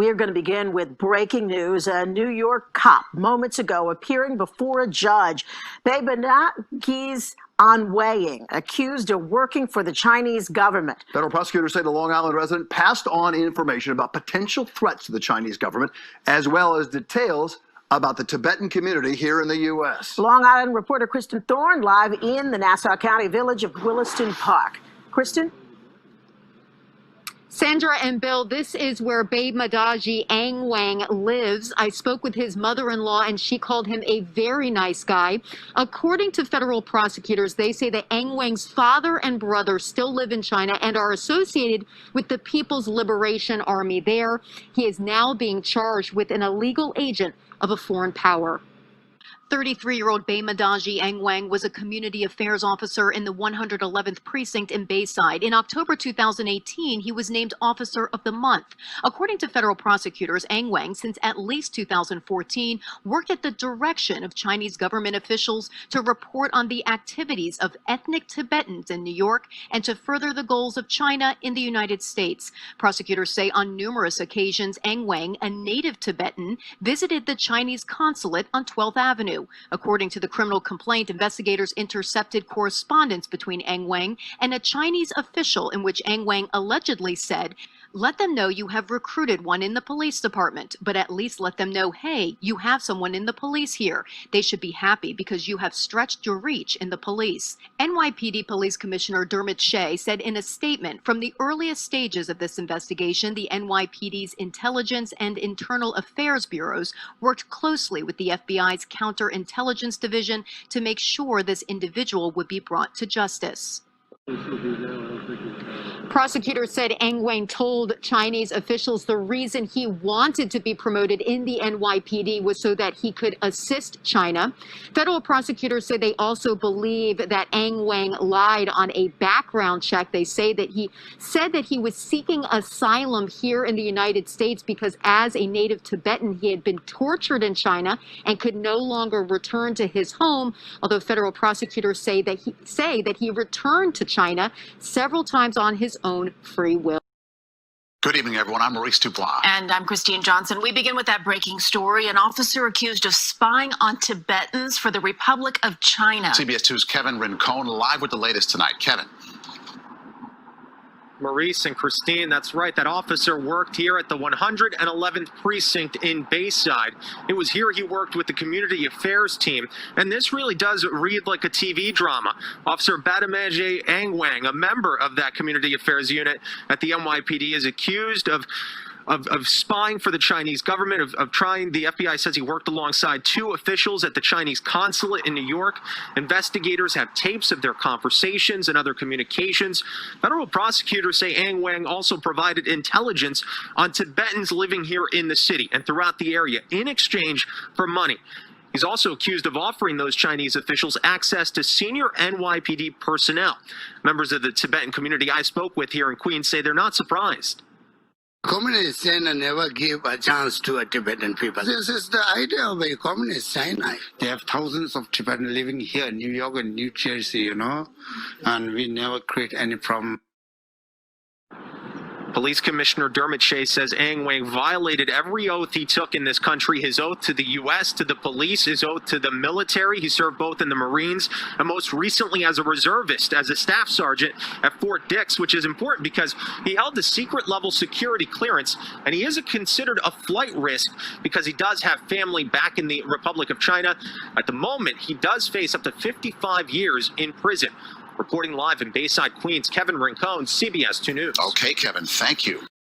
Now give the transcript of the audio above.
We are going to begin with breaking news. A New York cop moments ago appearing before a judge. Baimanagi's Anwang, accused of working for the Chinese government. Federal prosecutors say the Long Island resident passed on information about potential threats to the Chinese government, as well as details about the Tibetan community here in the U.S. Long Island reporter Kristen Thorne live in the Nassau County village of Williston Park. Kristen? Sandra and Bill, this is where Baimanagi Anwang lives. I spoke with his mother-in-law, and she called him a very nice guy. According to federal prosecutors, they say that Anwang's father and brother still live in China and are associated with the People's Liberation Army there. He is now being charged with an illegal agent of a foreign power. 33-year-old Baimanagi Anwang was a community affairs officer in the 111th precinct in Bayside. In October 2018, he was named Officer of the Month. According to federal prosecutors, Anwang, since at least 2014, worked at the direction of Chinese government officials to report on the activities of ethnic Tibetans in New York and to further the goals of China in the United States. Prosecutors say on numerous occasions, Anwang, a native Tibetan, visited the Chinese consulate on 12th Avenue. According to the criminal complaint, investigators intercepted correspondence between Anwang and a Chinese official in which Anwang allegedly said, "Let them know you have recruited one in the police department, but at least let them know, hey, you have someone in the police here. They should be happy because you have stretched your reach in the police." NYPD Police Commissioner Dermot Shea said in a statement, from the earliest stages of this investigation, the NYPD's Intelligence and Internal Affairs Bureaus worked closely with the FBI's Counterintelligence Division to make sure this individual would be brought to justice. Prosecutors said Anwang told Chinese officials the reason he wanted to be promoted in the NYPD was so that he could assist China. Federal prosecutors say they also believe that Anwang lied on a background check. They say that he said that he was seeking asylum here in the United States because as a native Tibetan, he had been tortured in China and could no longer return to his home, although federal prosecutors say that he returned to China several times on his own free will. Good evening, everyone. I'm Maurice Duplat. And I'm Christine Johnson. We begin with that breaking story. An officer accused of spying on Tibetans for the Republic of China. CBS 2's Kevin Rincon live with the latest tonight. Kevin. Maurice and Christine, that's right. That officer worked here at the 111th precinct in Bayside. It was here he worked with the community affairs team. And this really does read like a TV drama. Officer Baimanagi Anwang, a member of that community affairs unit at the NYPD, is accused of spying for the Chinese government, of trying. The FBI says he worked alongside two officials at the Chinese consulate in New York. Investigators have tapes of their conversations and other communications. Federal prosecutors say Anwang also provided intelligence on Tibetans living here in the city and throughout the area in exchange for money. He's also accused of offering those Chinese officials access to senior NYPD personnel. Members of the Tibetan community I spoke with here in Queens say they're not surprised. Communist China never give a chance to a Tibetan people. This is the idea of a communist China. They have thousands of Tibetans living here in New York and New Jersey, and we never create any problem. Police Commissioner Dermot Shea says Anwang violated every oath he took in this country, his oath to the U.S., to the police, his oath to the military. He served both in the Marines and most recently as a reservist, as a staff sergeant at Fort Dix, which is important because he held the secret level security clearance, and he is considered a flight risk because he does have family back in the Republic of China. At the moment, he does face up to 55 years in prison. Reporting live in Bayside, Queens, Kevin Rincon, CBS 2 News. Okay, Kevin, thank you.